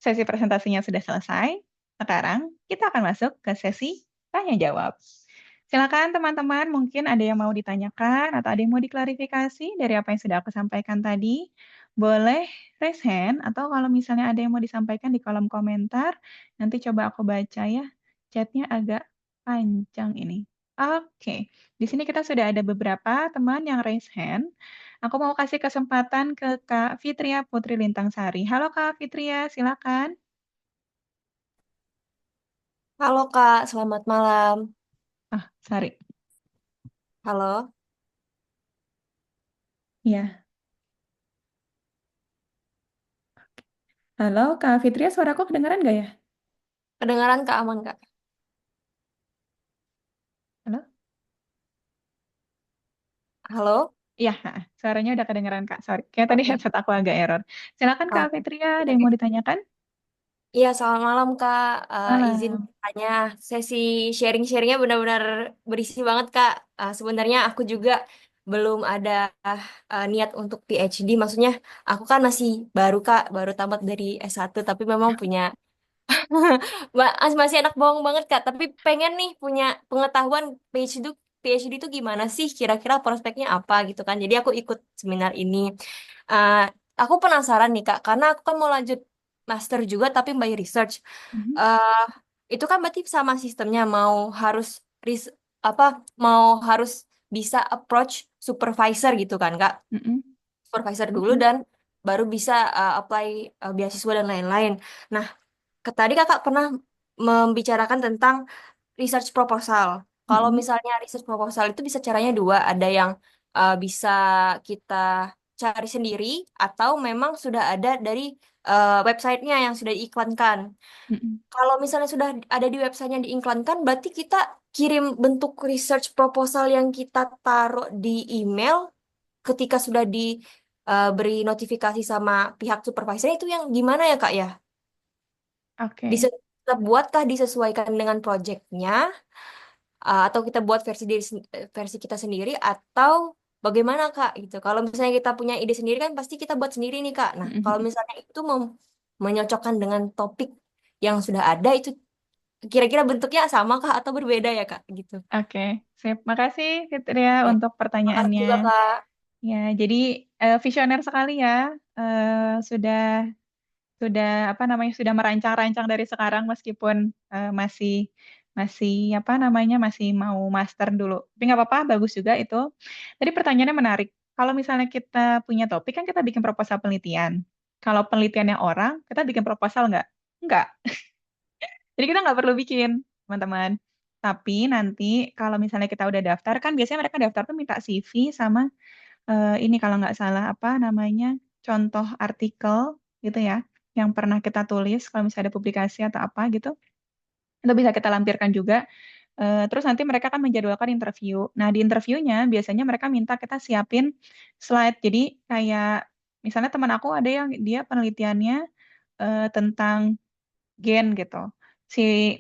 Sesi presentasinya sudah selesai. Sekarang kita akan masuk ke sesi tanya jawab. Silakan teman-teman, mungkin ada yang mau ditanyakan atau ada yang mau diklarifikasi dari apa yang sudah aku sampaikan tadi. Boleh raise hand atau kalau misalnya ada yang mau disampaikan di kolom komentar, nanti coba aku baca ya. Chatnya agak panjang ini. Oke, di sini kita sudah ada beberapa teman yang raise hand. Aku mau kasih kesempatan ke Kak Fitria Putri Lintang Sari. Halo Kak Fitria, silakan. Halo Kak, selamat malam. Ah, Sari. Halo, Ya. Halo Kak Fitria, suaraku kedengaran nggak ya? kedengaran Kak aman Kak? Halo? Halo? Iya, suaranya udah kedengaran Kak. Sorry, kayak tadi Oke. headset aku agak error. Silakan Kak Oke. Fitria, ada yang Oke. mau ditanyakan? Iya, selamat malam Kak. Izin Malam. tanya, sesi sharing-sharingnya benar-benar berisi banget Kak. Sebenarnya aku juga belum ada niat untuk PhD. Maksudnya aku kan masih baru Kak, baru tamat dari S1, tapi memang punya masih anak bawang banget Kak, tapi pengen nih punya pengetahuan PhD itu gimana sih? Kira-kira prospeknya apa gitu kan. Jadi aku ikut seminar ini. Eh, aku penasaran nih Kak, karena aku kan mau lanjut master juga tapi by research. Mhm, Eh, itu kan berarti sama sistemnya ris apa mau harus bisa approach supervisor gitu kan Kak. mhm, Supervisor dulu mhm, dan baru bisa apply beasiswa dan lain-lain. Nah, tadi kakak pernah membicarakan tentang research proposal. Kalau mhm. misalnya research proposal itu bisa caranya dua, ada yang bisa kita cari sendiri atau memang sudah ada dari websitenya yang sudah diiklankan. Mhm. Kalau misalnya sudah ada di websitenya diiklankan, berarti kita kirim bentuk research proposal yang kita taruh di email ketika sudah diberi notifikasi sama pihak supervisor itu yang gimana ya Kak ya? Oke. Kita buatkah disesuaikan dengan projectnya atau kita buat versi kita sendiri atau bagaimana Kak gitu. Kalau misalnya kita punya ide sendiri kan pasti kita buat sendiri nih Kak. Nah, Mhm, kalau mhm. misalnya itu menyocokkan dengan topik yang sudah ada itu kira-kira bentuknya sama Kak atau berbeda ya Kak gitu. Oke, sip. Makasih Fitria Oke. untuk Makasih pertanyaannya. juga Kak. Ya, jadi visioner sekali ya. Sudah apa namanya sudah merancang-rancang dari sekarang meskipun masih masih apa namanya masih mau master dulu. Tapi nggak apa-apa, bagus juga itu. Tadi pertanyaannya menarik. Kalau misalnya kita punya topik kan kita bikin proposal penelitian. Kalau penelitiannya orang, kita bikin proposal nggak? Nggak. Jadi kita nggak perlu bikin, teman-teman. Tapi nanti kalau misalnya kita udah daftar kan biasanya mereka daftar tuh minta CV sama ini kalau nggak salah apa namanya contoh artikel gitu ya yang pernah kita tulis kalau misalnya ada publikasi atau apa gitu itu bisa kita lampirkan juga. Terus nanti mereka akan menjadwalkan interview. Nah di interviewnya biasanya mereka minta kita siapin slide. Jadi kayak misalnya teman aku ada yang dia penelitiannya tentang gen gitu. Si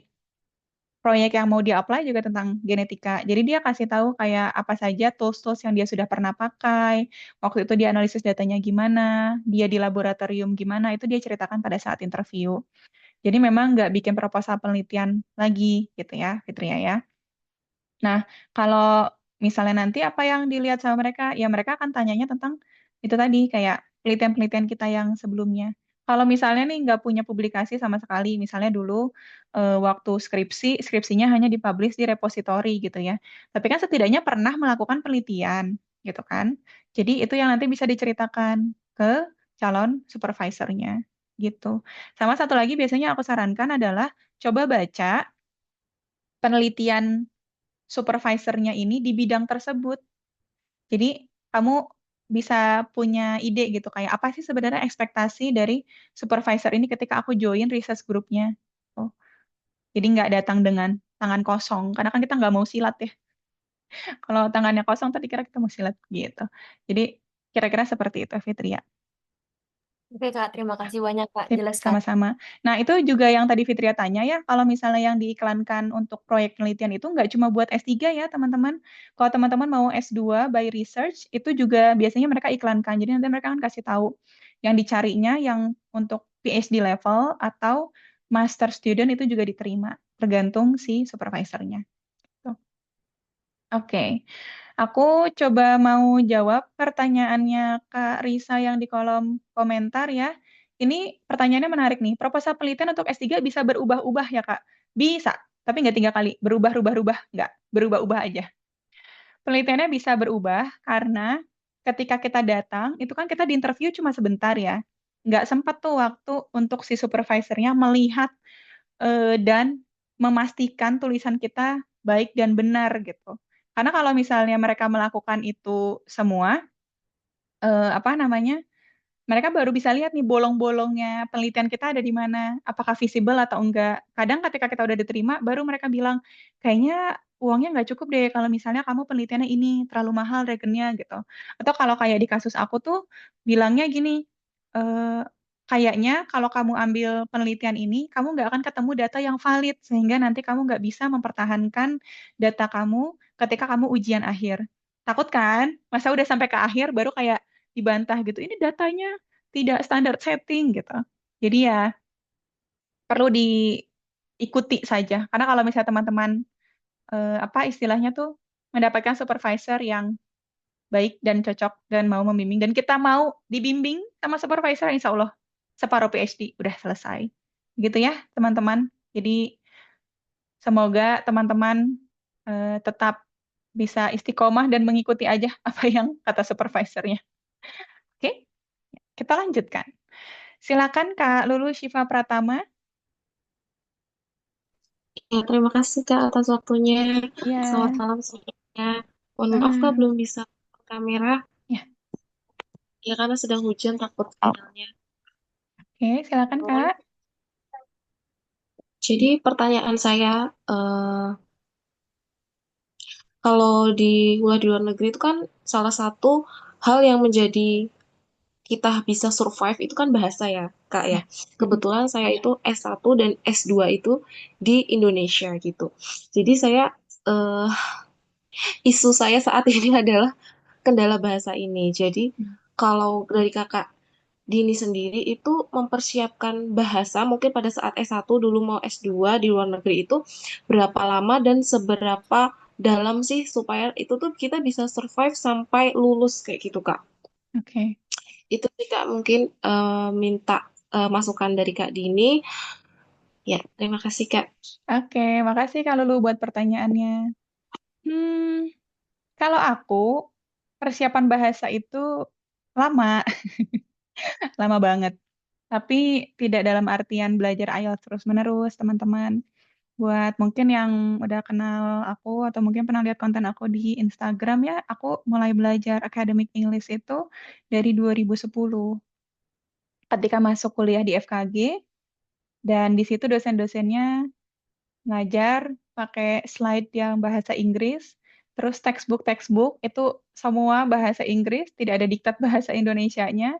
proyek yang mau dia apply juga tentang genetika. Jadi dia kasih tahu kayak apa saja tools-tools yang dia sudah pernah pakai, waktu itu dia analisis datanya gimana, dia di laboratorium gimana, itu dia ceritakan pada saat interview. Jadi memang nggak bikin proposal penelitian lagi gitu ya, Fitria ya. Nah, kalau misalnya nanti apa yang dilihat sama mereka, ya mereka akan tanyanya tentang itu tadi, kayak penelitian-penelitian kita yang sebelumnya. Kalau misalnya nih nggak punya publikasi sama sekali, misalnya dulu waktu skripsinya hanya dipublish di repositori gitu ya. Tapi kan setidaknya pernah melakukan penelitian gitu kan. Jadi itu yang nanti bisa diceritakan ke calon supervisornya gitu. Sama satu lagi biasanya aku sarankan adalah coba baca penelitian supervisornya ini di bidang tersebut. Jadi kamu bisa punya ide gitu kayak apa sih sebenarnya ekspektasi dari supervisor ini ketika aku join research grupnya. Oh, jadi nggak datang dengan tangan kosong karena kan kita nggak mau silat ya. Kalau tangannya kosong tadi kira kita mau silat gitu. Jadi kira-kira seperti itu Fitria. Oke Kak, terima kasih banyak Kak. Sip, Jelas Kak. sama-sama. Nah, itu juga yang tadi Fitria tanya ya, kalau misalnya yang diiklankan untuk proyek penelitian itu nggak cuma buat S3 ya, teman-teman. Kalau teman-teman mau S2 by research, itu juga biasanya mereka iklankan. Jadi nanti mereka akan kasih tahu. yang dicarinya yang untuk PhD level atau master student itu juga diterima, tergantung si supervisornya. Tuh. Oke, aku coba mau jawab pertanyaannya Kak Risa yang di kolom komentar ya. Ini pertanyaannya menarik nih. Proposal penelitian untuk S3 bisa berubah-ubah ya Kak? Bisa, tapi nggak 3 kali. Berubah-ubah-ubah, nggak. Berubah-ubah aja. Penelitiannya bisa berubah karena ketika kita datang, itu kan kita diinterview cuma sebentar ya. Nggak sempat tuh waktu untuk si supervisornya melihat dan memastikan tulisan kita baik dan benar gitu. Karena kalau misalnya mereka melakukan itu semua, apa namanya, mereka baru bisa lihat nih bolong-bolongnya penelitian kita ada di mana, apakah visible atau enggak. Kadang ketika kita udah diterima, baru mereka bilang, kayaknya uangnya nggak cukup deh kalau misalnya kamu penelitiannya ini terlalu mahal regennya gitu. Atau kalau kayak di kasus aku tuh bilangnya gini, eh, kayaknya kalau kamu ambil penelitian ini, kamu nggak akan ketemu data yang valid sehingga nanti kamu nggak bisa mempertahankan data kamu ketika kamu ujian akhir. Takut kan? Masa udah sampai ke akhir baru kayak dibantah gitu. Ini datanya tidak standar setting gitu. Jadi ya perlu diikuti saja. Karena kalau misalnya teman-teman apa istilahnya tuh mendapatkan supervisor yang baik dan cocok dan mau membimbing dan kita mau dibimbing sama supervisor, insya Allah separuh PhD udah selesai. Gitu ya teman-teman. Jadi semoga teman-teman tetap bisa istiqomah dan mengikuti aja apa yang kata supervisornya. Oke, kita lanjutkan. Silakan Kak Lulu Syifa Pratama. Ya, terima kasih Kak atas waktunya. Selamat Ya, malam semuanya. Mohon maaf Kak ah, belum bisa buka kamera. ya, Ya karena sedang hujan takut sinyalnya. oke, silakan turun. Kak. Jadi pertanyaan saya, eh, kalau di kuliah di luar negeri itu kan salah satu hal yang menjadi kita bisa survive itu kan bahasa ya Kak ya. Ya, mm, Kebetulan saya itu S1 dan S2 itu di Indonesia gitu. Jadi saya eh, isu saya saat ini adalah kendala bahasa ini. Jadi mm. kalau dari kakak Dini sendiri itu mempersiapkan bahasa mungkin pada saat S1 dulu mau S2 di luar negeri itu berapa lama dan seberapa dalam sih supaya itu tuh kita bisa survive sampai lulus kayak gitu Kak. Oke, Itu sih Kak mungkin minta masukan dari Kak Dini. Ya, terima kasih Kak. oke, makasih Kak Lulu buat pertanyaannya. Hmm, kalau aku persiapan bahasa itu lama, lama banget. Tapi tidak dalam artian belajar IELTS terus-menerus, teman-teman. Buat mungkin yang udah kenal aku atau mungkin pernah lihat konten aku di Instagram ya, aku mulai belajar academic English itu dari 2010 ketika masuk kuliah di FKG dan di situ dosen-dosennya ngajar pakai slide yang bahasa Inggris, terus textbook-textbook itu semua bahasa Inggris, tidak ada diktat bahasa Indonesianya.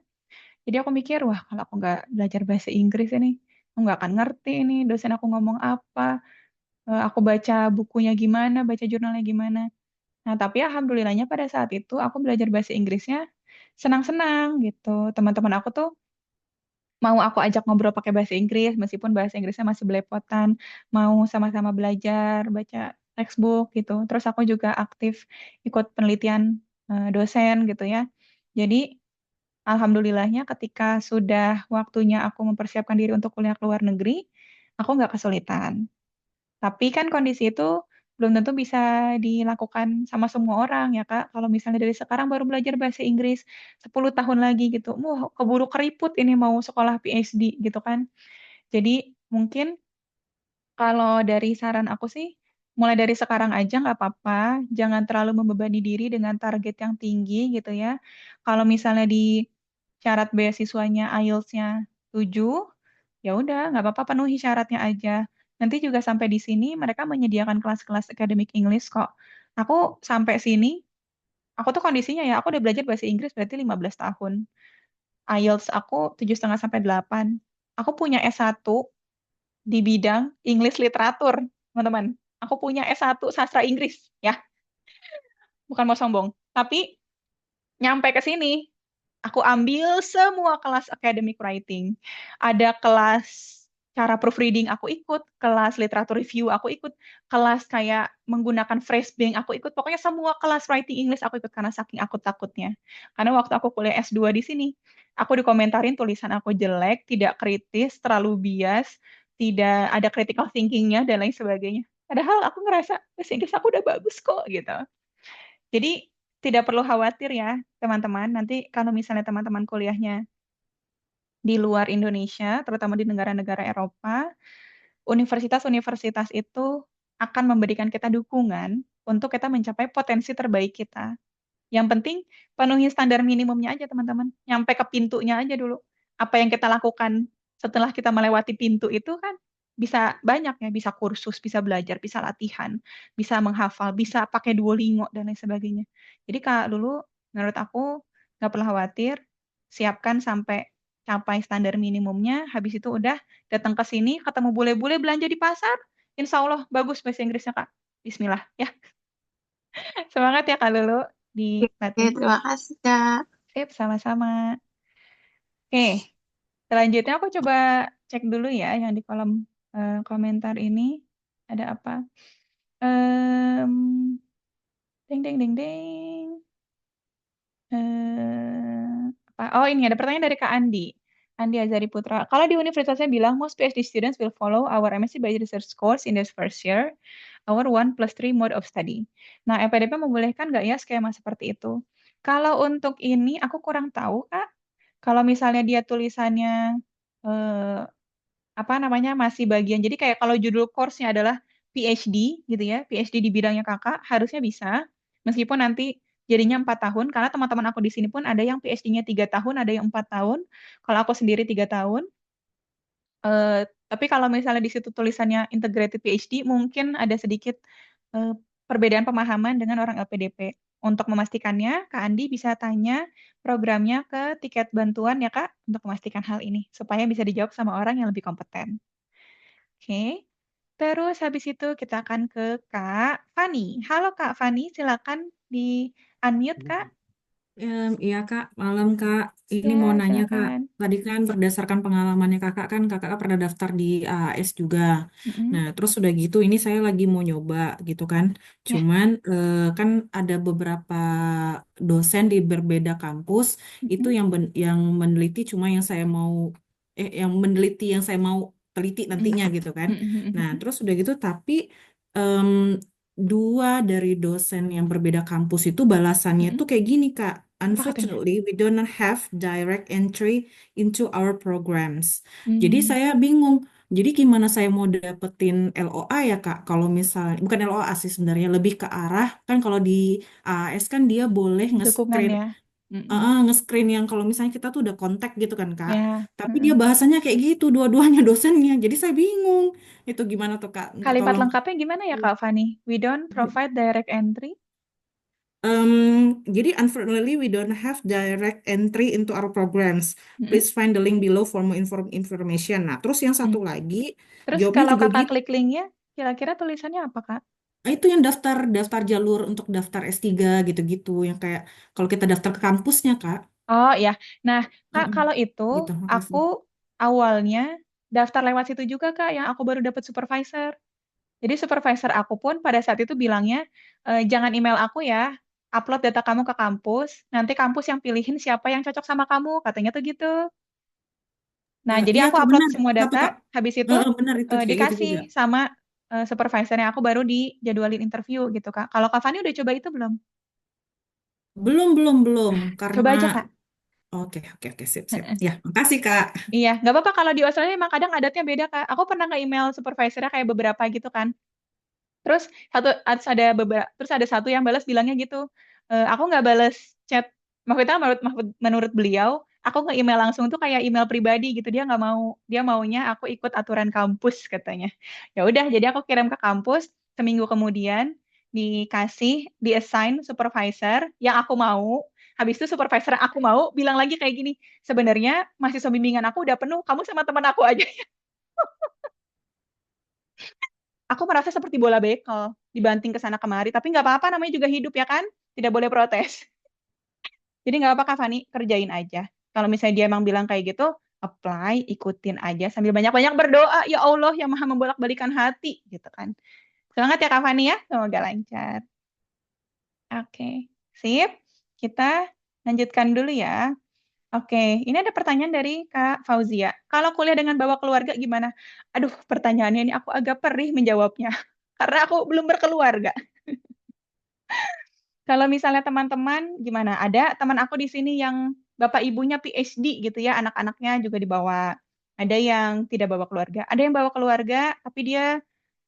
Jadi aku mikir, wah kalau aku nggak belajar bahasa Inggris ini, aku nggak akan ngerti ini dosen aku ngomong apa, aku baca bukunya gimana, baca jurnalnya gimana. Nah, tapi alhamdulillahnya pada saat itu aku belajar bahasa Inggrisnya senang-senang gitu. Teman-teman aku tuh mau aku ajak ngobrol pakai bahasa Inggris, meskipun bahasa Inggrisnya masih belepotan, mau sama-sama belajar, baca textbook gitu. Terus aku juga aktif ikut penelitian dosen gitu ya. Jadi, alhamdulillahnya ketika sudah waktunya aku mempersiapkan diri untuk kuliah ke luar negeri, aku nggak kesulitan. Tapi kan kondisi itu belum tentu bisa dilakukan sama semua orang ya Kak. Kalau misalnya dari sekarang baru belajar bahasa Inggris 10 tahun lagi gitu, wah keburu keriput ini mau sekolah PhD gitu kan. Jadi mungkin kalau dari saran aku sih, mulai dari sekarang aja nggak apa-apa. Jangan terlalu membebani diri dengan target yang tinggi gitu ya. Kalau misalnya di syarat beasiswanya IELTS-nya 7, ya udah nggak apa-apa penuhi syaratnya aja. Nanti juga sampai di sini mereka menyediakan kelas-kelas academic English kok. Aku sampai sini, aku tuh kondisinya ya, aku udah belajar bahasa Inggris berarti 15 tahun. IELTS aku 7,5 sampai 8. Aku punya S1 di bidang English literatur, teman-teman. Aku punya S1 sastra Inggris, ya, bukan mau sombong. Tapi nyampe ke sini, Aku ambil semua kelas academic writing. Ada kelas cara proofreading aku ikut, kelas literatur review aku ikut, kelas kayak menggunakan phrase bank aku ikut. Pokoknya semua kelas writing English aku ikut karena saking aku takutnya. Karena waktu aku kuliah S2 di sini, aku dikomentarin tulisan aku jelek, tidak kritis, terlalu bias, tidak ada critical thinkingnya dan lain sebagainya. Padahal aku ngerasa bahasa Inggris aku udah bagus kok gitu. Jadi tidak perlu khawatir ya, teman-teman. Nanti kalau misalnya teman-teman kuliahnya di luar Indonesia, terutama di negara-negara Eropa, universitas-universitas itu akan memberikan kita dukungan untuk kita mencapai potensi terbaik kita. Yang penting penuhi standar minimumnya aja, teman-teman. Nyampe ke pintunya aja dulu. Apa yang kita lakukan setelah kita melewati pintu itu kan bisa banyak ya, bisa kursus, bisa belajar, bisa latihan, bisa menghafal, bisa pakai Duolingo dan lain sebagainya. Jadi Kak dulu menurut aku nggak perlu khawatir, siapkan sampai capai standar minimumnya, habis itu udah datang ke sini, ketemu bule-bule belanja di pasar, insya Allah bagus bahasa Inggrisnya Kak. Bismillah ya. Semangat ya Kak Lulu Oke, dilatih. terima kasih, Kak. Sip, sama-sama. Oke, selanjutnya aku coba cek dulu ya yang di kolom komentar ini. Ada apa? Em, ding, ding, ding, ding. Apa? Oh, ini ada pertanyaan dari Kak Andi. Andi Azari Putra. Kalau di universitasnya bilang, most PhD students will follow our MSc by research course in their first year, our 1+3 mode of study. Nah, LPDP membolehkan nggak ya skema seperti itu? Kalau untuk ini, aku kurang tahu, Kak. Kalau misalnya dia tulisannya eh, apa namanya masih bagian. Jadi kayak kalau judul course-nya adalah PhD gitu ya, PhD di bidangnya kakak, harusnya bisa. Meskipun nanti jadinya 4 tahun, karena teman-teman aku di sini pun ada yang PhD-nya 3 tahun, ada yang 4 tahun. Kalau aku sendiri 3 tahun. Tapi kalau misalnya di situ tulisannya integrated PhD, mungkin ada sedikit eh, perbedaan pemahaman dengan orang LPDP. Untuk memastikannya, Kak Andi bisa tanya programnya ke tiket bantuan ya Kak, untuk memastikan hal ini, supaya bisa dijawab sama orang yang lebih kompeten. Oke, terus habis itu kita akan ke Kak Fani. Halo Kak Fani, silakan di unmute Kak. Iya Kak, malam Kak. Ini mau Ya, nanya Kak. silakan. Tadi kan berdasarkan pengalamannya Kakak kan Kakak pernah daftar di AAS juga. Mm-mm. Nah, terus udah gitu ini saya lagi mau nyoba gitu kan. Ya. Cuman kan ada beberapa dosen di berbeda kampus itu Mm-mm. yang meneliti cuma yang saya mau yang meneliti yang saya mau teliti Mm. nantinya gitu kan. Nah, Mm-mm. terus udah gitu tapi em, dua dari dosen yang berbeda kampus itu balasannya Mm-mm. tuh kayak gini, Kak. Apa katanya? Unfortunately, we do not have direct entry into our programs. Jadi Hmm. saya bingung. Jadi gimana saya mau dapetin LOA ya, Kak? Kalau misalnya, bukan LOA sih sebenarnya, lebih ke arah, kan kalau di AS kan dia boleh Dukungan nge-screen ya. Mm-mm. nge-screen yang kalau misalnya kita tuh udah kontak gitu kan, Kak. Ya. Tapi dia Mm-mm. bahasanya kayak gitu, dua-duanya dosennya. Jadi saya bingung. Itu gimana tuh, Kak? Minta Kalimat tolong. lengkapnya gimana ya Kak Fani? We don't provide direct entry. Jadi unfortunately we don't have direct entry into our programs. Mm-mm. Please find the link below for more information. Nah, terus yang Mm. satu lagi Terus jawabnya kalau juga Kakak gitu. klik linknya, kira-kira tulisannya apa Kak? Itu yang daftar daftar jalur untuk daftar S3 gitu-gitu yang kayak kalau kita daftar ke kampusnya, Kak. Oh ya, nah Kak Mm-mm. kalau itu Gitu, aku makasih. awalnya daftar lewat situ juga Kak, yang aku baru dapat supervisor. Jadi supervisor aku pun pada saat itu bilangnya, jangan email aku ya, upload data kamu ke kampus, nanti kampus yang pilihin siapa yang cocok sama kamu, katanya tuh gitu. Nah, jadi Iya aku Kak, upload benar. semua Satu data, Kak. habis itu Benar itu kayak gitu dikasih juga. sama supervisornya, aku baru dijadwalin interview gitu Kak. Kalau Kak Fani udah coba itu belum? Belum Coba karena aja Kak. oke sip. Ya, makasih Kak. Iya, nggak apa-apa kalau di Australia emang kadang adatnya beda, Kak. Aku pernah nge-email supervisornya kayak beberapa gitu kan. Terus terus ada satu yang balas bilangnya gitu, aku nggak balas chat. Maksudnya menurut beliau, aku nge-email langsung tuh kayak email pribadi gitu. Dia maunya aku ikut aturan kampus katanya. Ya udah, jadi aku kirim ke kampus. Seminggu kemudian di-assign supervisor yang aku mau. Habis itu supervisor yang aku mau bilang lagi kayak gini, sebenarnya mahasiswa bimbingan aku udah penuh, kamu sama teman aku aja. Aku merasa seperti bola bekel dibanting ke sana kemari, tapi nggak apa-apa namanya juga hidup ya kan, tidak boleh protes. Jadi nggak apa-apa Kak Fani, kerjain aja. Kalau misalnya dia emang bilang kayak gitu, apply, ikutin aja sambil banyak-banyak berdoa, ya Allah yang maha membolak-balikan hati, gitu kan. Semangat ya Kak Fani ya, semoga lancar. Oke, sip. Kita lanjutkan dulu ya. Oke, ini ada pertanyaan dari Kak Fauzia. Kalau kuliah dengan bawa keluarga gimana? Aduh, pertanyaannya ini aku agak perih menjawabnya. Karena aku belum berkeluarga. Kalau misalnya teman-teman gimana? Ada teman aku di sini yang bapak ibunya PhD gitu ya, anak-anaknya juga dibawa. Ada yang tidak bawa keluarga. Ada yang bawa keluarga, tapi dia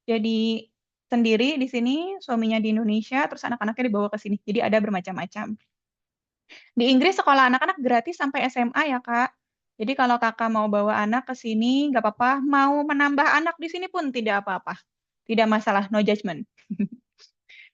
jadi sendiri di sini, suaminya di Indonesia, terus anak-anaknya dibawa ke sini. Jadi ada bermacam-macam. Di Inggris sekolah anak-anak gratis sampai SMA ya, Kak. Jadi kalau kakak mau bawa anak ke sini, nggak apa-apa. Mau menambah anak di sini pun tidak apa-apa. Tidak masalah, no judgment.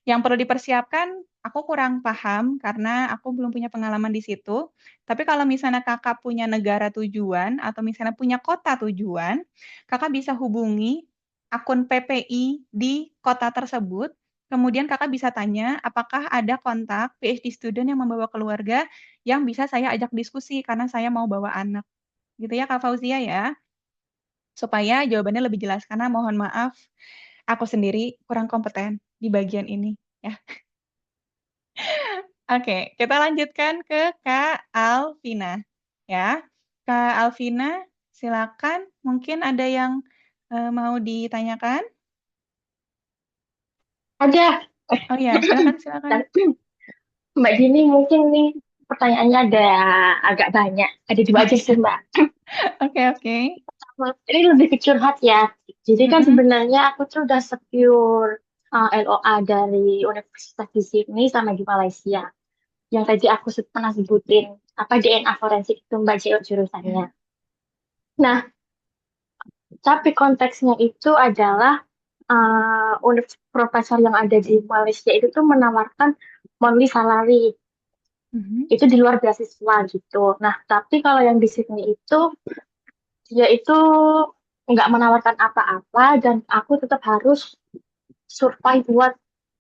Yang perlu dipersiapkan, aku kurang paham karena aku belum punya pengalaman di situ. Tapi kalau misalnya kakak punya negara tujuan atau misalnya punya kota tujuan, kakak bisa hubungi akun PPI di kota tersebut. Kemudian kakak bisa tanya apakah ada kontak PhD student yang membawa keluarga yang bisa saya ajak diskusi karena saya mau bawa anak. Gitu ya Kak Fauzia ya. Supaya jawabannya lebih jelas karena mohon maaf aku sendiri kurang kompeten di bagian ini ya. Oke, kita lanjutkan ke Kak Alvina. Ya, Kak Alvina, silakan. Mungkin ada yang mau ditanyakan? Ada. Oh ya, silakan, silakan. Mbak Dini mungkin nih pertanyaannya ada agak banyak. Ada dua aja sih Mbak. Oke, oke. Ini lebih ke curhat ya. Jadi kan Mm-mm. sebenarnya aku tuh udah secure LOA dari universitas di Sydney sama di Malaysia. Yang tadi aku pernah sebutin apa DNA forensik itu Mbak jurusannya. Nah, tapi konteksnya itu adalah profesor yang ada di Malaysia itu tuh menawarkan monthly salary. Mhm. Itu di luar beasiswa gitu. Nah, tapi kalau yang di Sydney itu dia itu nggak menawarkan apa-apa dan aku tetap harus survive buat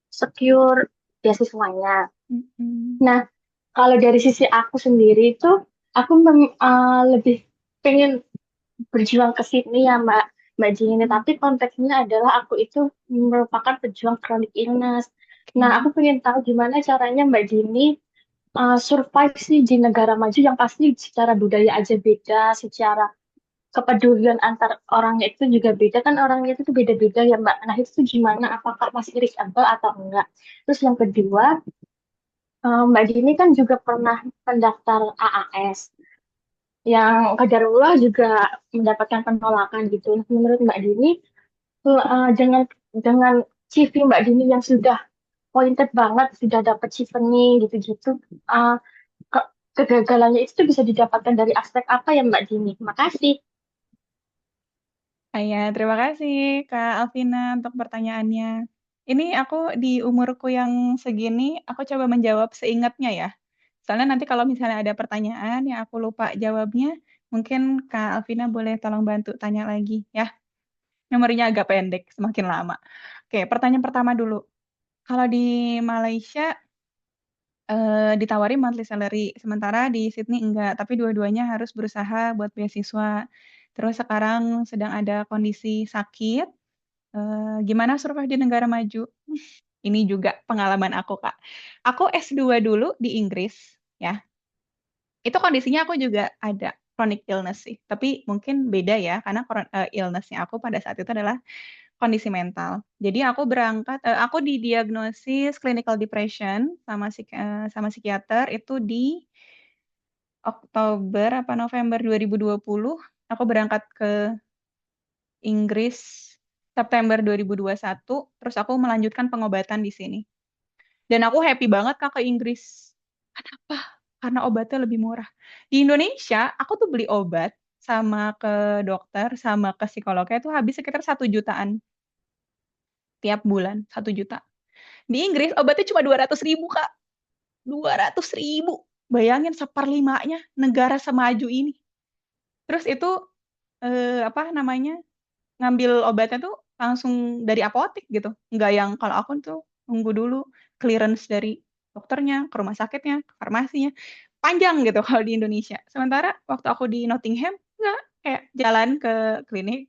secure beasiswanya. Mm-mm. Nah, kalau dari sisi aku sendiri itu aku lebih pengen berjuang ke Sydney ya Mbak Mbak Jini. Tapi konteksnya adalah aku itu merupakan pejuang chronic illness. Nah, Oke. aku pengen tahu gimana caranya Mbak Jini survive sih di negara maju yang pasti secara budaya aja beda, secara kepedulian antar orangnya itu juga beda kan orangnya itu tuh beda-beda ya Mbak. Nah itu tuh gimana? Apakah masih reachable atau enggak? Terus yang kedua, Mbak Dini kan juga pernah mendaftar AAS yang kadarullah juga mendapatkan penolakan gitu. Nah, menurut Mbak Dini, dengan CV Mbak Dini yang sudah pointed banget, sudah dapat chevening gitu-gitu, uh, ke- kegagalannya itu tuh bisa didapatkan dari aspek apa ya Mbak Dini? Makasih. Ya, terima kasih Kak Alvina untuk pertanyaannya. Ini aku di umurku yang segini, aku coba menjawab seingatnya ya. Soalnya nanti kalau misalnya ada pertanyaan yang aku lupa jawabnya, mungkin Kak Alvina boleh tolong bantu tanya lagi ya. Memorinya agak pendek, semakin lama. Oke, pertanyaan pertama dulu. Kalau di Malaysia ditawari monthly salary, sementara di Sydney enggak, tapi dua-duanya harus berusaha buat beasiswa. Terus sekarang sedang ada kondisi sakit. Gimana survive di negara maju? Ini juga pengalaman aku, Kak. Aku S2 dulu di Inggris, ya. Itu kondisinya aku juga ada chronic illness sih, tapi mungkin beda ya, karena illness-nya aku pada saat itu adalah kondisi mental. Jadi aku didiagnosis clinical depression sama psikiater itu di Oktober apa November 2020. Aku berangkat ke Inggris September 2021, terus aku melanjutkan pengobatan di sini. Dan aku happy banget Kak ke Inggris. Kenapa? Karena obatnya lebih murah. Di Indonesia, aku tuh beli obat sama ke dokter sama ke psikolognya itu habis sekitar 1 jutaan tiap bulan, 1 juta. Di Inggris obatnya cuma 200 ribu Kak, 200 ribu. Bayangin seperlimanya negara semaju ini. Terus itu apa namanya ngambil obatnya tuh langsung dari apotek gitu. Nggak yang kalau aku tuh nunggu dulu clearance dari dokternya, ke rumah sakitnya, ke farmasinya. panjang gitu kalau di Indonesia. Sementara waktu aku di Nottingham, enggak, kayak jalan ke klinik,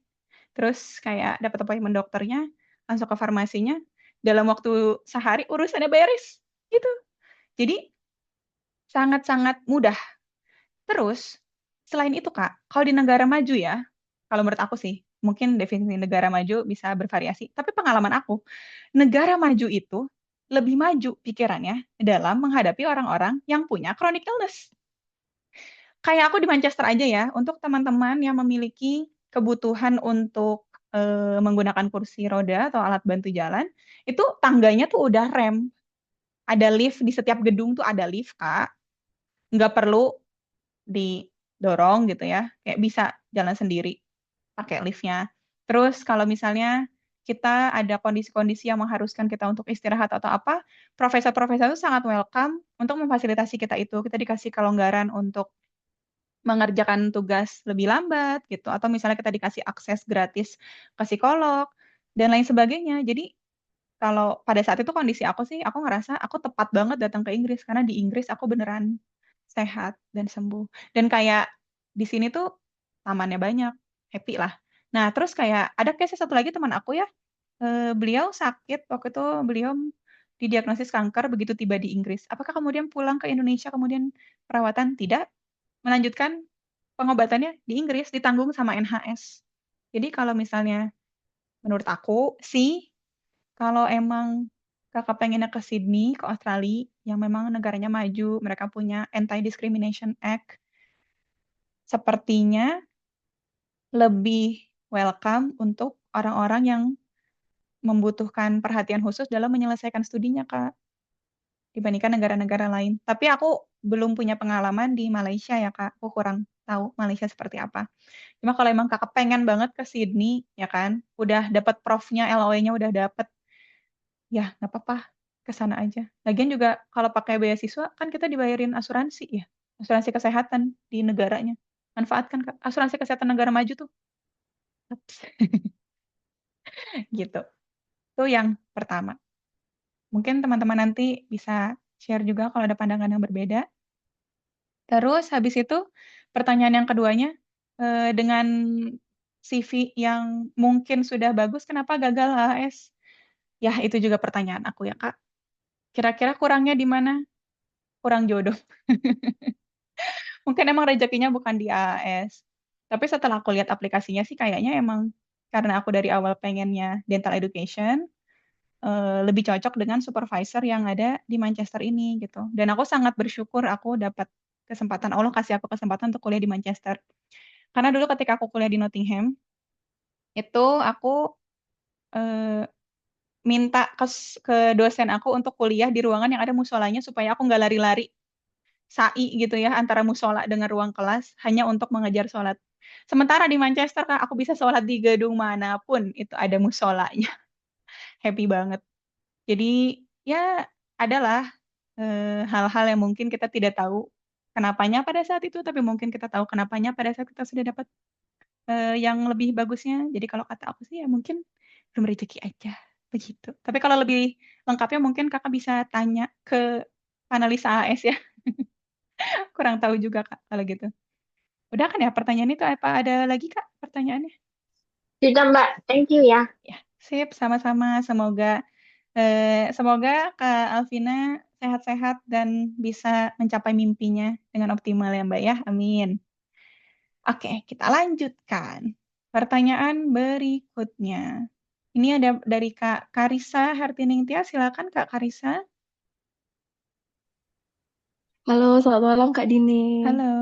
terus kayak dapat appointment dokternya, langsung ke farmasinya, dalam waktu sehari urusannya beres, gitu. Jadi sangat-sangat mudah. Terus, selain itu Kak, kalau di negara maju ya, kalau menurut aku sih, mungkin definisi negara maju bisa bervariasi, tapi pengalaman aku, negara maju itu lebih maju pikirannya dalam menghadapi orang-orang yang punya chronic illness. Kayak aku di Manchester aja ya, untuk teman-teman yang memiliki kebutuhan untuk menggunakan kursi roda atau alat bantu jalan, itu tangganya tuh udah rem. Ada lift di setiap gedung tuh ada lift, Kak. Nggak perlu didorong gitu ya, kayak bisa jalan sendiri pakai liftnya. Terus kalau misalnya kita ada kondisi-kondisi yang mengharuskan kita untuk istirahat atau apa, profesor-profesor itu sangat welcome untuk memfasilitasi kita itu. Kita dikasih kelonggaran untuk mengerjakan tugas lebih lambat gitu, atau misalnya kita dikasih akses gratis ke psikolog dan lain sebagainya. Jadi kalau pada saat itu kondisi aku sih, aku ngerasa aku tepat banget datang ke Inggris karena di Inggris aku beneran sehat dan sembuh. Dan kayak di sini tuh tamannya banyak, happy lah. Nah, terus kayak ada case satu lagi teman aku ya, beliau sakit waktu itu beliau didiagnosis kanker begitu tiba di Inggris. Apakah kemudian pulang ke Indonesia kemudian perawatan? Tidak, melanjutkan pengobatannya di Inggris ditanggung sama NHS. Jadi kalau misalnya menurut aku sih kalau emang Kakak pengennya ke Sydney, ke Australia, yang memang negaranya maju, mereka punya Anti-Discrimination Act, sepertinya lebih welcome untuk orang-orang yang membutuhkan perhatian khusus dalam menyelesaikan studinya, Kak, dibandingkan negara-negara lain. Tapi aku belum punya pengalaman di Malaysia ya, Kak. Aku kurang tahu Malaysia seperti apa. Cuma kalau emang Kakak pengen banget ke Sydney, ya kan, udah dapat profnya, LOE-nya udah dapat, ya nggak apa-apa, ke sana aja. Lagian juga kalau pakai beasiswa kan kita dibayarin asuransi ya, asuransi kesehatan di negaranya. Manfaatkan Kak. Asuransi kesehatan negara maju tuh. Ups. Gitu. Itu yang pertama. Mungkin teman-teman nanti bisa share juga kalau ada pandangan yang berbeda. Terus habis itu pertanyaan yang keduanya, dengan CV yang mungkin sudah bagus, kenapa gagal HAS? Ya itu juga pertanyaan aku ya Kak. Kira-kira kurangnya di mana? Kurang jodoh. Mungkin emang rezekinya bukan di AAS. Tapi setelah aku lihat aplikasinya sih kayaknya emang karena aku dari awal pengennya dental education, lebih cocok dengan supervisor yang ada di Manchester ini gitu. Dan aku sangat bersyukur aku dapat kesempatan, Allah kasih aku kesempatan untuk kuliah di Manchester. Karena dulu ketika aku kuliah di Nottingham, itu aku eh, minta ke dosen aku untuk kuliah di ruangan yang ada musolanya supaya aku nggak lari-lari sa'i gitu ya antara musola dengan ruang kelas hanya untuk mengejar sholat. Sementara di Manchester kan aku bisa sholat di gedung manapun itu ada musolanya. Happy banget. Jadi ya adalah hal-hal yang mungkin kita tidak tahu kenapanya pada saat itu, tapi mungkin kita tahu kenapanya pada saat kita sudah dapat yang lebih bagusnya. Jadi kalau kata aku sih ya mungkin belum rezeki aja begitu. Tapi kalau lebih lengkapnya mungkin kakak bisa tanya ke panelis AAS ya. Kurang tahu juga kak kalau gitu. Udah kan ya pertanyaan itu apa ada lagi Kak pertanyaannya? Sudah Mbak, thank you ya. Ya, sip, sama-sama. Semoga Kak Alvina sehat-sehat dan bisa mencapai mimpinya dengan optimal ya Mbak ya. Amin. Oke, kita lanjutkan. Pertanyaan berikutnya. Ini ada dari Kak Karisa Hartiningtyas. Silakan Kak Karisa. Halo, selamat malam Kak Dini. Halo.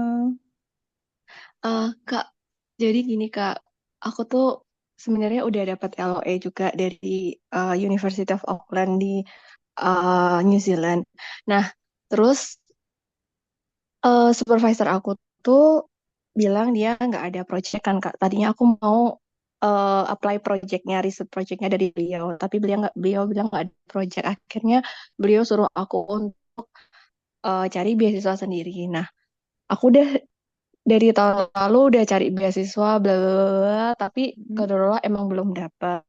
Kak, jadi gini Kak, aku tuh sebenarnya udah dapat LOE juga dari University of Auckland di New Zealand. Nah, terus supervisor aku tuh bilang dia nggak ada project kan Kak. Tadinya aku mau apply projectnya, riset projectnya dari beliau, tapi beliau bilang nggak ada project. Akhirnya beliau suruh aku untuk cari beasiswa sendiri. Nah, aku udah dari tahun lalu udah cari beasiswa bla bla bla, bla, tapi kedua emang belum dapat.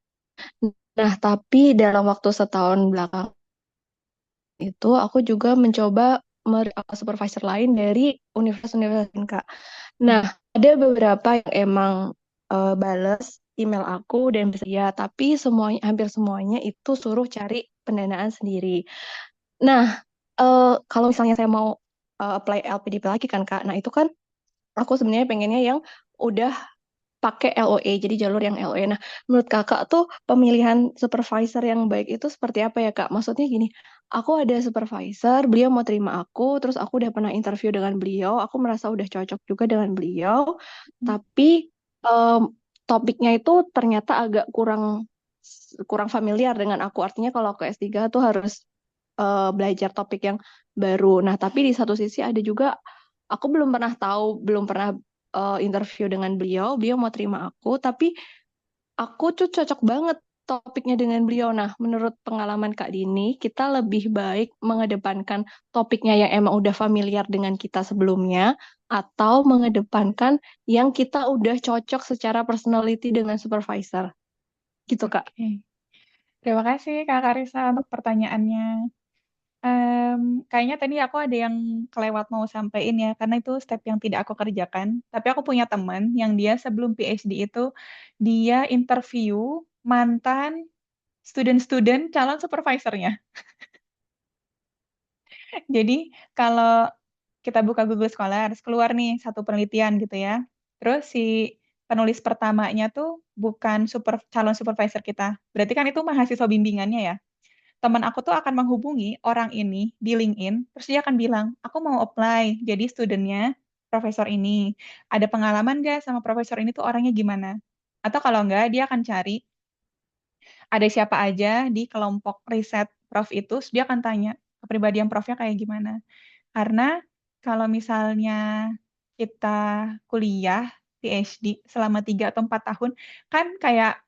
Nah, tapi dalam waktu setahun belakang itu aku juga mencoba supervisor lain dari universitas-universitas lain, Kak. Nah, ada beberapa yang emang bales email aku dan ya, tapi semuanya hampir semuanya itu suruh cari pendanaan sendiri. Nah, kalau misalnya saya mau apply LPDP lagi kan, Kak. Nah, itu kan aku sebenarnya pengennya yang udah pakai LOE, jadi jalur yang LOE. Nah, menurut kakak tuh pemilihan supervisor yang baik itu seperti apa ya, Kak? Maksudnya gini, aku ada supervisor, beliau mau terima aku, terus aku udah pernah interview dengan beliau, aku merasa udah cocok juga dengan beliau, tapi em, topiknya itu ternyata agak kurang kurang familiar dengan aku. Artinya kalau aku S3 tuh harus belajar topik yang baru. Nah, tapi di satu sisi ada juga aku belum pernah tahu, belum pernah interview dengan beliau. Beliau mau terima aku, tapi aku tuh cocok banget topiknya dengan beliau. Nah, menurut pengalaman Kak Dini, kita lebih baik mengedepankan topiknya yang emang udah familiar dengan kita sebelumnya, atau mengedepankan yang kita udah cocok secara personality dengan supervisor. Gitu, Kak. Oke. Terima kasih Kak Karisa untuk pertanyaannya. Kayaknya tadi aku ada yang kelewat mau sampaikan ya, karena itu step yang tidak aku kerjakan. Tapi aku punya teman yang dia sebelum PhD itu, dia interview mantan student-student calon supervisornya. Jadi kalau kita buka Google Scholars, keluar nih satu penelitian gitu ya. Terus si penulis pertamanya tuh bukan calon supervisor kita. Berarti kan itu mahasiswa bimbingannya ya. Teman aku tuh akan menghubungi orang ini di LinkedIn, terus dia akan bilang, aku mau apply jadi studentnya profesor ini. Ada pengalaman nggak sama profesor ini tuh orangnya gimana? Atau kalau nggak, dia akan cari ada siapa aja di kelompok riset prof itu, terus dia akan tanya kepribadian profnya kayak gimana. Karena kalau misalnya kita kuliah PhD selama 3 atau 4 tahun, kan kayak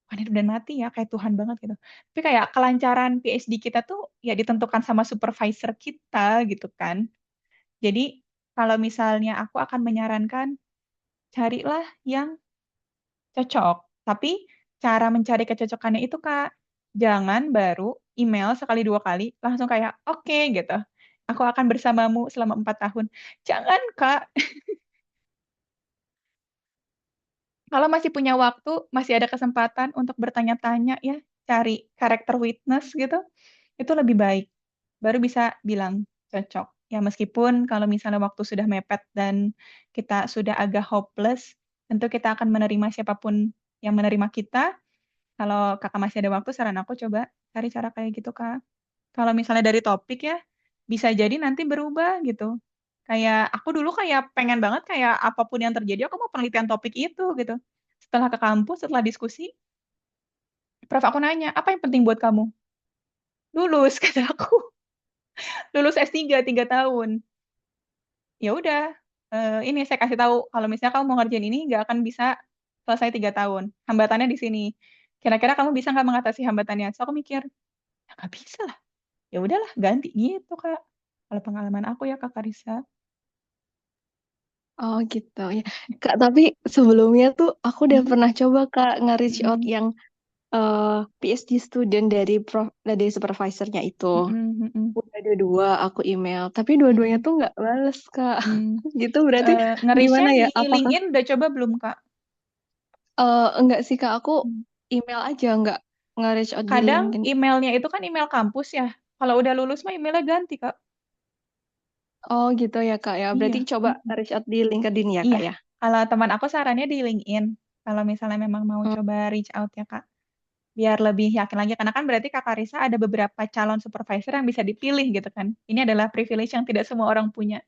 wah ini udah mati ya, kayak Tuhan banget gitu. Tapi kayak kelancaran PhD kita tuh ya ditentukan sama supervisor kita gitu kan. Jadi kalau misalnya aku akan menyarankan carilah yang cocok. Tapi cara mencari kecocokannya itu Kak, jangan baru email sekali 2 kali langsung kayak oke gitu. Aku akan bersamamu selama 4 tahun. Jangan Kak, kalau masih punya waktu, masih ada kesempatan untuk bertanya-tanya ya, cari karakter witness gitu, itu lebih baik. Baru bisa bilang cocok. Ya meskipun kalau misalnya waktu sudah mepet dan kita sudah agak hopeless, tentu kita akan menerima siapapun yang menerima kita. Kalau kakak masih ada waktu, saran aku coba cari cara kayak gitu, Kak. Kalau misalnya dari topik ya, bisa jadi nanti berubah gitu. Kayak aku dulu kayak pengen banget kayak apapun yang terjadi, aku mau penelitian topik itu gitu. Setelah ke kampus, setelah diskusi, prof aku nanya, apa yang penting buat kamu? Lulus, kata aku. Lulus S3 tahun. Ya udah, ini saya kasih tahu, kalau misalnya kamu mau ngerjain ini, nggak akan bisa selesai 3 tahun. Hambatannya di sini. Kira-kira kamu bisa nggak mengatasi hambatannya? So aku mikir, ya nggak bisa lah. Ya udahlah, ganti gitu, Kak. Kalau pengalaman aku ya, Kak Karisa. Oh gitu ya. Kak, tapi sebelumnya tuh aku udah Mm, pernah coba Kak nge-reach out mm, yang PhD student dari supervisornya itu. mm, mm, mm, Udah ada dua aku email, tapi dua-duanya mm, tuh nggak bales Kak. mm. Gitu berarti Nge-reach-nya gimana di ya? Apakah LinkedIn udah coba belum, Kak? enggak sih Kak, aku Hmm. email aja nggak nge-reach out di Kadang LinkedIn. emailnya itu kan email kampus ya. Kalau udah lulus mah emailnya ganti, Kak. Oh gitu ya Kak ya. Berarti Iya. coba Mm-mm. reach out di LinkedIn ya Iya. Kak ya. Kalau teman aku sarannya di LinkedIn. Kalau misalnya memang mau Hmm. coba reach out ya, Kak. Biar lebih yakin lagi. Karena kan berarti Kak Karisa ada beberapa calon supervisor yang bisa dipilih gitu kan. Ini adalah privilege yang tidak semua orang punya.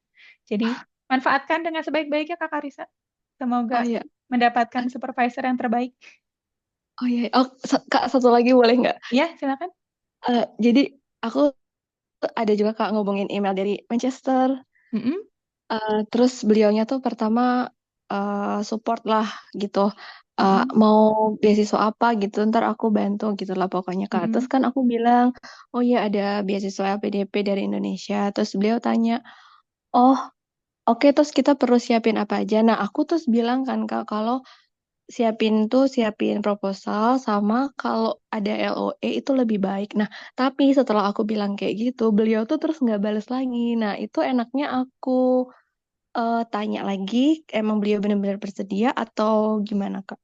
Jadi manfaatkan dengan sebaik-baiknya Kak Karisa. Oh Semoga iya. mendapatkan supervisor yang terbaik. Oh iya. Oh Kak, satu lagi boleh nggak? Ya, silakan. Jadi aku ada juga Kak ngubungin email dari Manchester. Mm-mm, Terus beliaunya tuh pertama support lah gitu. mm-mm, Mau beasiswa apa gitu, ntar aku bantu gitu lah pokoknya Kak. Terus mm-mm, kan aku bilang, oh iya ada beasiswa LPDP dari Indonesia. Terus beliau tanya, oh oke terus kita perlu siapin apa aja. Nah aku terus bilang kan Kak, kalau siapin proposal sama kalau ada LOE itu lebih baik. Nah, tapi setelah aku bilang kayak gitu, beliau tuh terus nggak balas lagi. Nah, itu enaknya aku tanya lagi, emang beliau benar-benar bersedia atau gimana, Kak?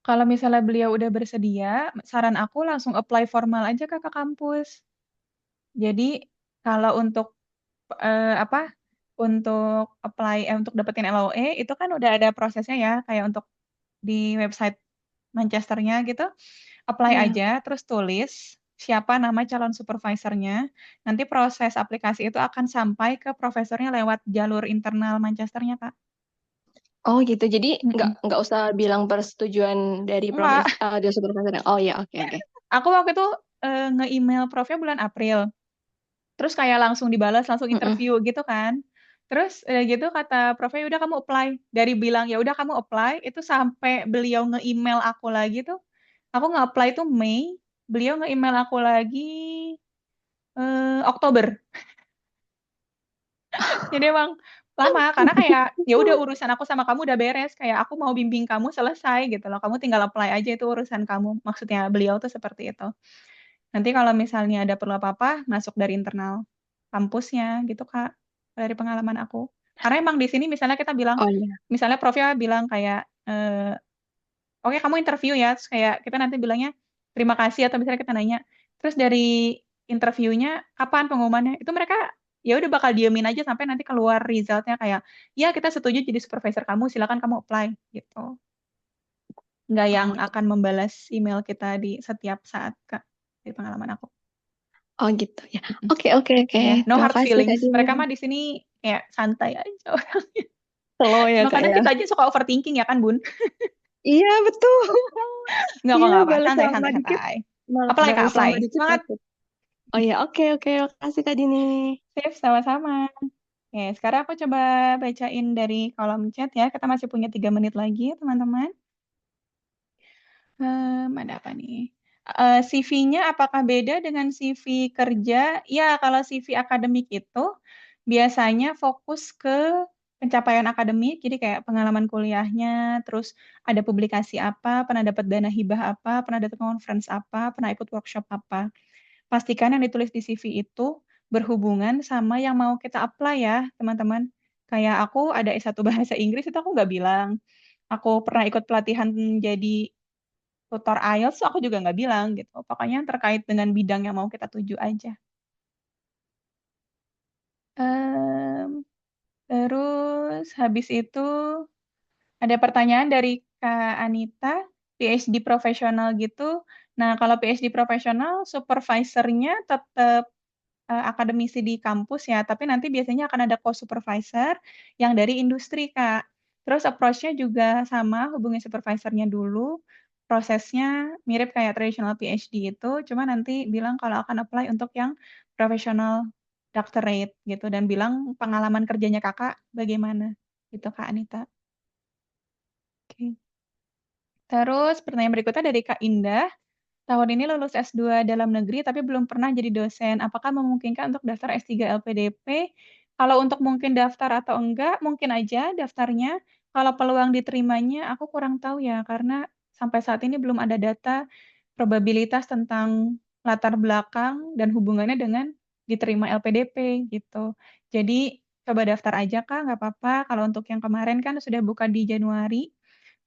Kalau misalnya beliau udah bersedia, saran aku langsung apply formal aja ke kampus. Jadi kalau untuk apa? Untuk apply untuk dapetin LOE itu kan udah ada prosesnya ya, kayak untuk di website Manchesternya gitu. Apply Iya. aja, terus tulis siapa nama calon supervisornya. Nanti proses aplikasi itu akan sampai ke profesornya lewat jalur internal Manchesternya, Kak. Oh gitu, jadi Mm-mm. nggak usah bilang persetujuan dari Enggak, dari supervisornya. Oh ya, oke oke. aku waktu itu nge-email profnya bulan April. Terus kayak langsung dibalas, langsung Mm-mm. interview gitu kan. Terus gitu kata profnya, udah kamu apply. Dari bilang ya udah kamu apply, itu sampai beliau nge-email aku lagi tuh. Aku nge-apply tuh Mei, beliau nge-email aku lagi Oktober. Jadi emang lama karena kayak ya udah urusan aku sama kamu udah beres, kayak aku mau bimbing kamu selesai gitu loh. Kamu tinggal apply aja, itu urusan kamu. Maksudnya beliau tuh seperti itu. Nanti kalau misalnya ada perlu apa-apa, masuk dari internal kampusnya gitu, Kak. Dari pengalaman aku. Karena emang di sini misalnya kita bilang, Oh iya. misalnya Profnya bilang kayak oke kamu interview ya, terus kayak kita nanti bilangnya terima kasih, atau misalnya kita nanya, terus dari interviewnya kapan pengumumannya, itu mereka ya udah bakal diemin aja sampai nanti keluar resultnya kayak ya kita setuju jadi supervisor kamu, silakan kamu apply gitu. Nggak yang Oh, akan membalas email kita di setiap saat, Kak, dari pengalaman aku. oh gitu ya. Mm-mm. Oke oke oke. Ya, no Terima hard kasih Kak feelings. Dini. Mereka mah di sini kayak santai aja. Slow ya Cuma Kak kadang ya. kita aja suka overthinking ya kan, Bun? Iya betul. Nggak kok, Iya nggak apa. balas Santai, lama santai, dikit, santai. malah Apply, Kak, balas apply. sama dikit Semangat. takut. Oh ya oke oke. Makasih Kak Dini. Sip, sama-sama. Oke, sekarang aku coba bacain dari kolom chat ya. Kita masih punya 3 menit lagi, teman-teman. Ada apa nih? CV-nya apakah beda dengan CV kerja? Ya, kalau CV akademik itu biasanya fokus ke pencapaian akademik, jadi kayak pengalaman kuliahnya, terus ada publikasi apa, pernah dapat dana hibah apa, pernah datang conference apa, pernah ikut workshop apa. Pastikan yang ditulis di CV itu berhubungan sama yang mau kita apply ya, teman-teman. Kayak aku ada S1 bahasa Inggris itu aku nggak bilang. Aku pernah ikut pelatihan jadi tutor IELTS, aku juga nggak bilang gitu. Pokoknya terkait dengan bidang yang mau kita tuju aja. Em, terus habis itu ada pertanyaan dari Kak Anita, PhD profesional gitu. Nah, kalau PhD profesional, supervisornya tetap akademisi di kampus ya, tapi nanti biasanya akan ada co-supervisor yang dari industri, Kak. Terus approach-nya juga sama, hubungi supervisornya dulu. Prosesnya mirip kayak traditional PhD itu, cuma nanti bilang kalau akan apply untuk yang professional doctorate gitu, dan bilang pengalaman kerjanya kakak bagaimana gitu, Kak Anita. Oke. Terus pertanyaan berikutnya dari Kak Indah. Tahun ini lulus S2 dalam negeri tapi belum pernah jadi dosen. Apakah memungkinkan untuk daftar S3 LPDP? Kalau untuk mungkin daftar atau enggak, mungkin aja daftarnya. Kalau peluang diterimanya, aku kurang tahu ya, karena sampai saat ini belum ada data probabilitas tentang latar belakang dan hubungannya dengan diterima LPDP gitu. Jadi coba daftar aja Kak, nggak apa-apa. Kalau untuk yang kemarin kan sudah buka di Januari,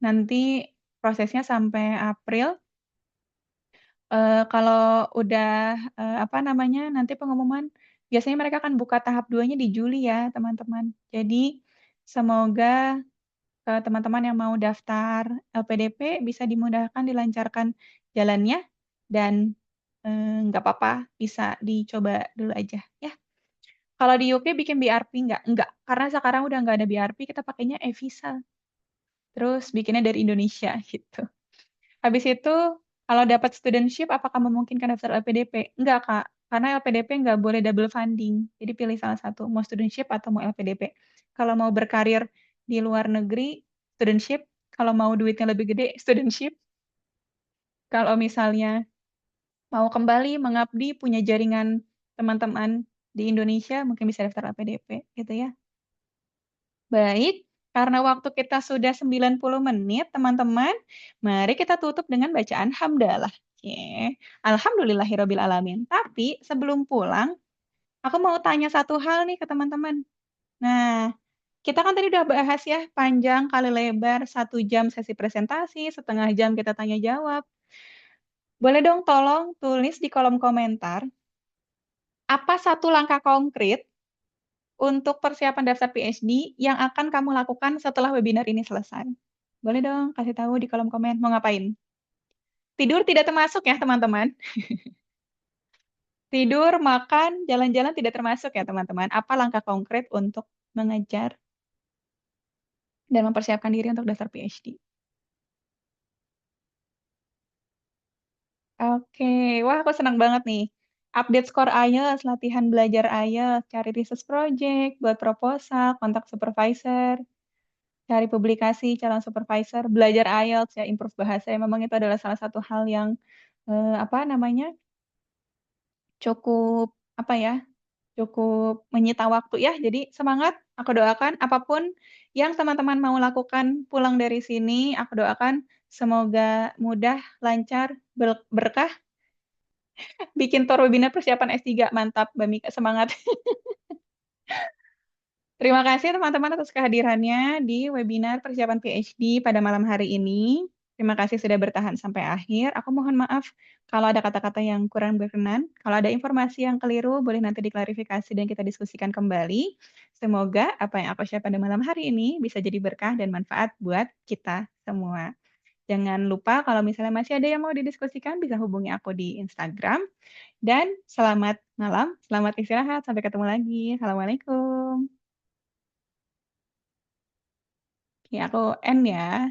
nanti prosesnya sampai April. Kalau udah apa namanya, nanti pengumuman, biasanya mereka akan buka tahap 2-nya di Juli ya, teman-teman. Jadi semoga teman-teman yang mau daftar LPDP bisa dimudahkan, dilancarkan jalannya, dan nggak apa-apa, bisa dicoba dulu aja ya. Kalau di UK bikin BRP nggak? Nggak, karena sekarang udah nggak ada BRP, kita pakainya e-visa. Terus bikinnya dari Indonesia gitu. Habis itu, kalau dapat studentship, apakah memungkinkan daftar LPDP? Enggak, Kak. Karena LPDP nggak boleh double funding. Jadi pilih salah satu, mau studentship atau mau LPDP. Kalau mau berkarir di luar negeri, studentship. Kalau mau duitnya lebih gede, studentship. Kalau misalnya mau kembali mengabdi, punya jaringan teman-teman di Indonesia, mungkin bisa daftar LPDP, gitu ya. Baik, Karena waktu kita sudah 90 menit, teman-teman, mari kita tutup dengan bacaan hamdalah. Oke. Alhamdulillahirabbil alamin. Tapi sebelum pulang, aku mau tanya satu hal nih ke teman-teman. Nah, kita kan tadi udah bahas ya, panjang kali lebar, 1 jam sesi presentasi, setengah jam kita tanya jawab. Boleh dong tolong tulis di kolom komentar, apa satu langkah konkret untuk persiapan daftar PhD yang akan kamu lakukan setelah webinar ini selesai? Boleh dong kasih tahu di kolom komen mau ngapain. Tidur tidak termasuk ya teman-teman. Tidur, makan, jalan-jalan tidak termasuk ya teman-teman. Apa langkah konkret untuk mengejar dan mempersiapkan diri untuk daftar PhD? Oke, wah aku senang banget nih. Update skor IELTS, latihan belajar IELTS, cari research project, buat proposal, kontak supervisor, cari publikasi, calon supervisor, belajar IELTS ya, improve bahasa. Ya, memang itu adalah salah satu hal yang apa namanya cukup apa ya, cukup menyita waktu ya. Jadi semangat, aku doakan apapun yang teman-teman mau lakukan pulang dari sini, aku doakan semoga mudah, lancar, berkah. Bikin tour webinar persiapan S3, mantap Mbak Mika, semangat. Terima kasih teman-teman atas kehadirannya di webinar persiapan PhD pada malam hari ini. Terima kasih sudah bertahan sampai akhir. Aku mohon maaf kalau ada kata-kata yang kurang berkenan. Kalau ada informasi yang keliru, boleh nanti diklarifikasi dan kita diskusikan kembali. Semoga apa yang aku share pada malam hari ini bisa jadi berkah dan manfaat buat kita semua. Jangan lupa kalau misalnya masih ada yang mau didiskusikan, bisa hubungi aku di Instagram. Dan selamat malam, selamat istirahat. Sampai ketemu lagi. Assalamualaikum. Oke, aku end ya.